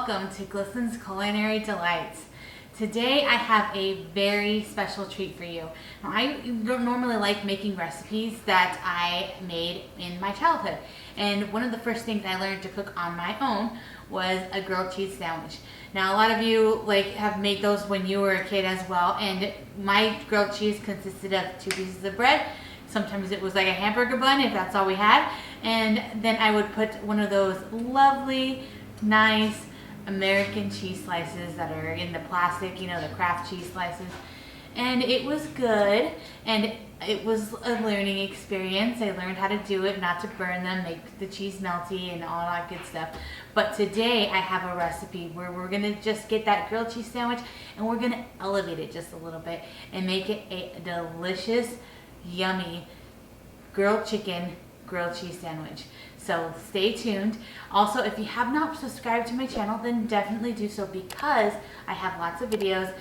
welcome to Glisten's Culinary Delights. Today I have a very special treat for you. Now, I don't normally like making recipes that I made in my childhood, and one of the first things I learned to cook on my own was a grilled cheese sandwich. Now, a lot of you have made those when you were a kid as well, and my grilled cheese consisted of 2 pieces of bread. Sometimes it was like a hamburger bun if that's all we had, and then I would put one of those lovely, nice American cheese slices that are in the plastic, you know, the Kraft cheese slices. And it was good, and it was a learning experience. I learned how to do it, not to burn them, make the cheese melty and all that good stuff. But today I have a recipe where we're gonna just get that grilled cheese sandwich and we're gonna elevate it just a little bit and make it a delicious, yummy grilled chicken grilled cheese sandwich. So stay tuned. Also, if you have not subscribed to my channel, then definitely do so, because I have lots of videos,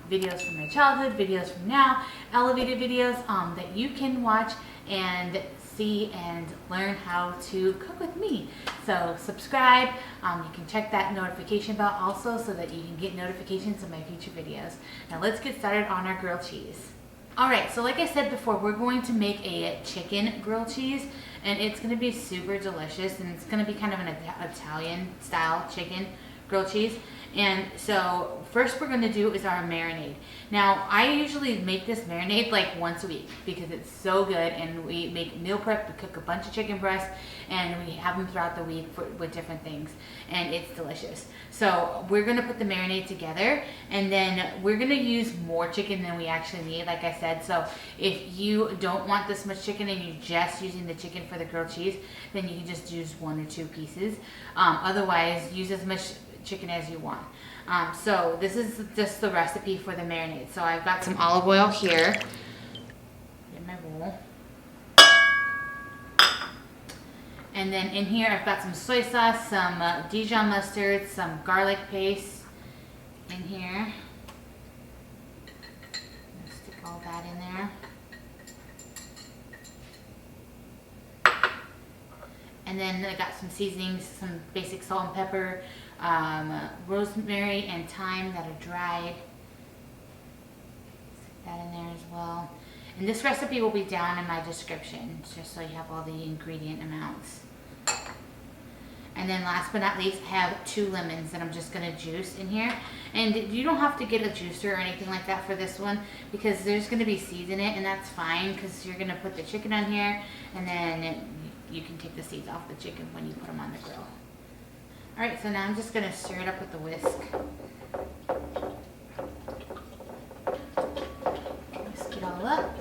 videos from my childhood, videos from now, elevated videos that you can watch and see and learn how to cook with me. So subscribe. You can check that notification bell also so that you can get notifications of my future videos. Now let's get started on our grilled cheese. Alright, so like I said before, we're going to make a chicken grilled cheese, and it's going to be super delicious, and it's going to be kind of an Italian style chicken grilled cheese. And so first we're going to do is our marinade. Now, I usually make this marinade like once a week because it's so good, and we make meal prep. We cook a bunch of chicken breasts and we have them throughout the week with different things, and it's delicious. So we're going to put the marinade together, and then we're going to use more chicken than we actually need, like I said. So if you don't want this much chicken and you're just using the chicken for the grilled cheese, then you can just use 1 or 2 pieces. Otherwise, use as much chicken as you want. So this is just the recipe for the marinade. So I've got some olive oil here in my bowl, and then in here I've got some soy sauce, some Dijon mustard, some garlic paste in here. Stick all that in there. And then I got some seasonings, some basic salt and pepper, rosemary and thyme that are dried. Stick that in there as well. And this recipe will be down in my description, just so you have all the ingredient amounts. And then last but not least, I have 2 lemons that I'm just going to juice in here. And you don't have to get a juicer or anything like that for this one, because there's going to be seeds in it, and that's fine, because you're going to put the chicken on here, and then you can take the seeds off the chicken when you put them on the grill. Alright, so now I'm just going to stir it up with the whisk. Whisk it all up.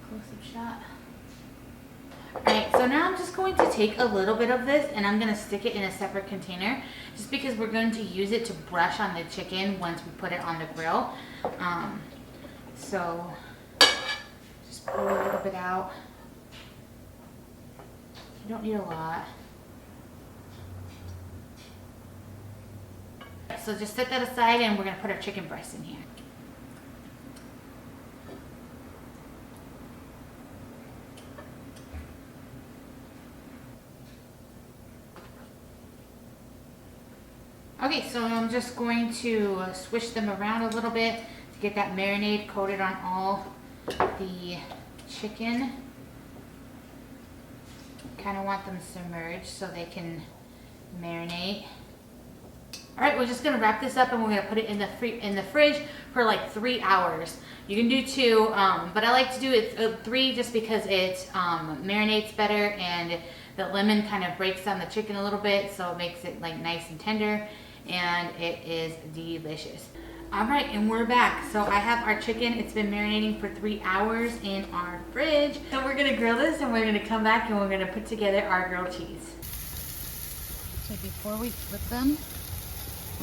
Close-up shot. Alright, so now I'm just going to take a little bit of this and I'm going to stick it in a separate container, just because we're going to use it to brush on the chicken once we put it on the grill. So just pour a little bit out. You don't need a lot. So just set that aside, and we're going to put our chicken breast in here. Okay, so I'm just going to swish them around a little bit to get that marinade coated on all the chicken. Kind of want them submerged so they can marinate. Alright, we're just going to wrap this up, and we're going to put it in the fridge for like 3 hours. You can do 2, but I like to do it 3 just because it marinates better, and the lemon kind of breaks down the chicken a little bit, so it makes it like nice and tender, and it is delicious. Alright, and we're back. So I have our chicken. It's been marinating for 3 hours in our fridge. So we're going to grill this, and we're going to come back, and we're going to put together our grilled cheese. So before we flip them,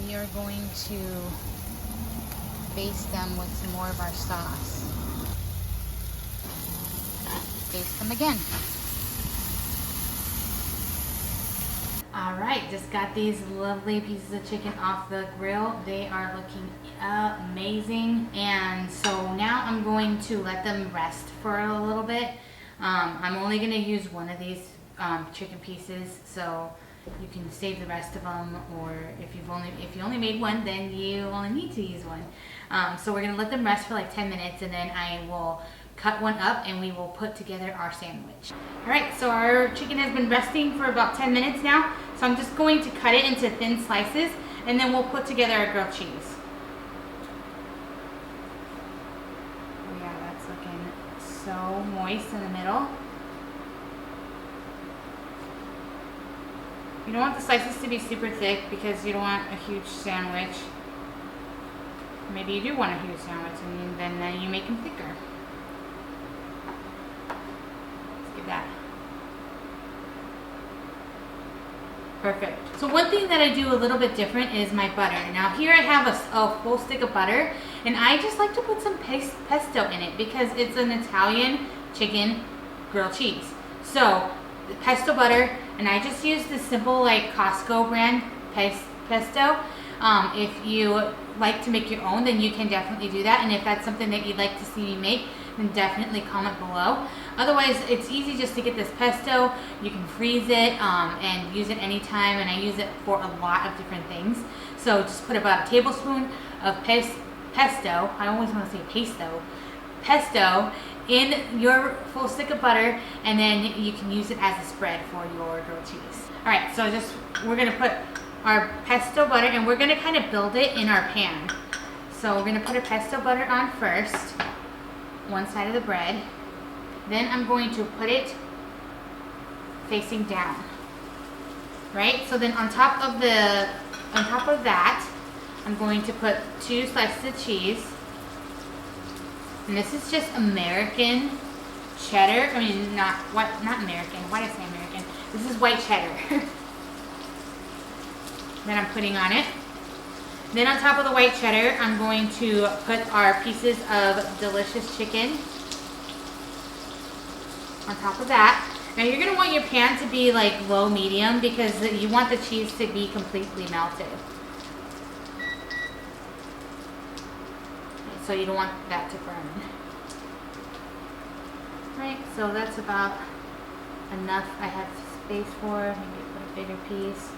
we are going to baste them with some more of our sauce. Baste them again. Alright, just got these lovely pieces of chicken off the grill. They are looking amazing. And so now I'm going to let them rest for a little bit. I'm only going to use one of these chicken pieces, so You can save the rest of them, or if you only made one, then you only need to use one. So we're gonna let them rest for like 10 minutes, and then I will cut one up and we will put together our sandwich. All right, so our chicken has been resting for about 10 minutes now. So I'm just going to cut it into thin slices, and then we'll put together our grilled cheese. Oh yeah, that's looking so moist in the middle. You don't want the slices to be super thick because you don't want a huge sandwich. Maybe you do want a huge sandwich, and then you make them thicker. Let's get that. Perfect. So one thing that I do a little bit different is my butter. Now here I have a full stick of butter, and I just like to put some pesto in it because it's an Italian chicken grilled cheese. So the pesto butter, and I just use this simple like Costco brand pesto. If you like to make your own, then you can definitely do that. And if that's something that you'd like to see me make, then definitely comment below. Otherwise, it's easy just to get this pesto. You can freeze it and use it anytime, and I use it for a lot of different things. So just put about a tablespoon of pesto, I always want to say pesto, in your full stick of butter, and then you can use it as a spread for your grilled cheese. All right, so we're gonna put our pesto butter, and we're gonna kind of build it in our pan. So we're gonna put our pesto butter on first, one side of the bread. Then I'm going to put it facing down, right? So then on top of that, I'm going to put 2 slices of cheese. And this is just American cheddar. I mean, not American. Why did I say American? This is white cheddar. That I'm putting on it. Then on top of the white cheddar, I'm going to put our pieces of delicious chicken on top of that. Now you're gonna want your pan to be like low medium because you want the cheese to be completely melted. So you don't want that to burn. Right, so that's about enough I have space for. Maybe put a bigger piece.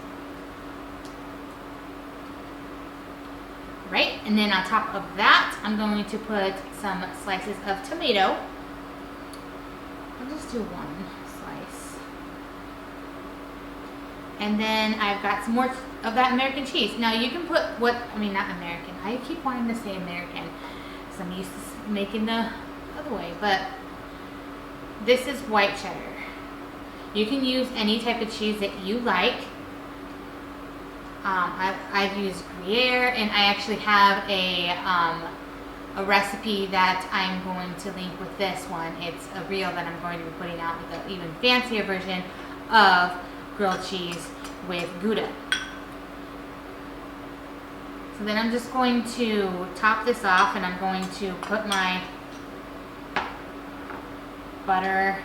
Right, and then on top of that, I'm going to put some slices of tomato. I'll just do one slice. And then I've got some more of that American cheese. Now you can put not American. I keep wanting to say American because I'm used to making the other way, but this is white cheddar. You can use any type of cheese that you like. I've used Gruyere, and I actually have a recipe that I'm going to link with this one. It's a reel that I'm going to be putting out with an even fancier version of grilled cheese with Gouda. So then I'm just going to top this off, and I'm going to put my butter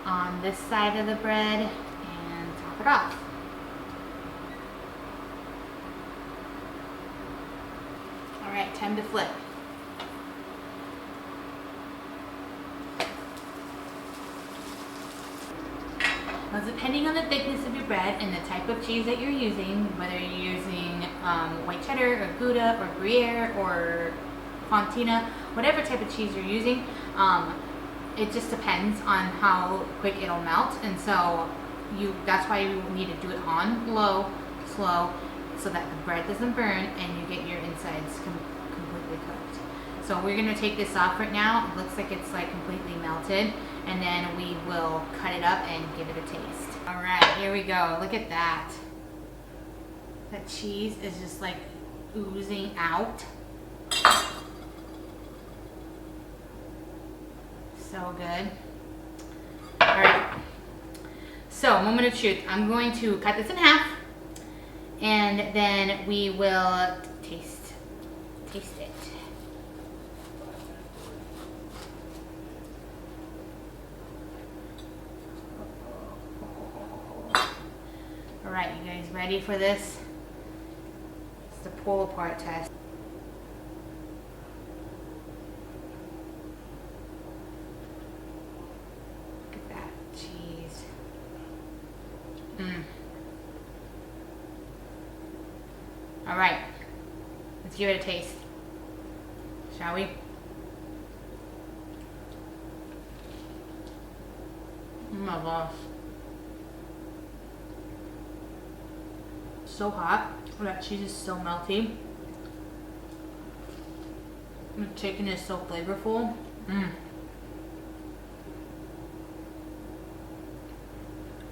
on this side of the bread and top it off. All right, time to flip. Now, depending on the thickness of your bread and the type of cheese that you're using, whether you're using white cheddar or Gouda or Gruyere or Fontina, whatever type of cheese you're using, it just depends on how quick it'll melt. And so that's why you need to do it on low, slow, so that the bread doesn't burn and you get your insides completely cooked. So we're gonna take this off right now. It looks like it's like completely melted, and then we will cut it up and give it a taste. All right, here we go. Look at that. That cheese is just like oozing out. So good. All right. So, moment of truth. I'm going to cut this in half, and then we will taste it. All right, you guys ready for this? It's the pull apart test. Look at that cheese. All right, let's give it a taste, shall we? Oh my gosh. So hot. That cheese is so melty. The chicken is so flavorful.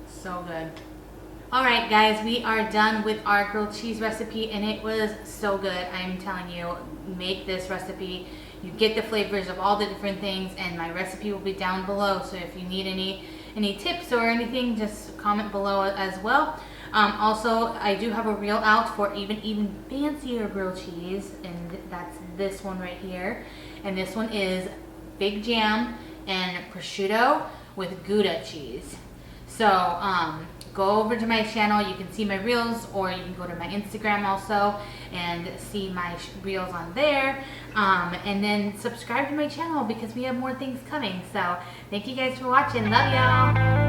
So good. Alright guys, we are done with our grilled cheese recipe and it was so good. I'm telling you, make this recipe. You get the flavors of all the different things and my recipe will be down below. So if you need any tips or anything, just comment below as well. Also, I do have a reel out for even fancier grilled cheese, and that's this one right here. And this one is fig jam and prosciutto with Gouda cheese. So go over to my channel. You can see my reels, or you can go to my Instagram also and see my reels on there. And then subscribe to my channel because we have more things coming. So thank you guys for watching. Love y'all.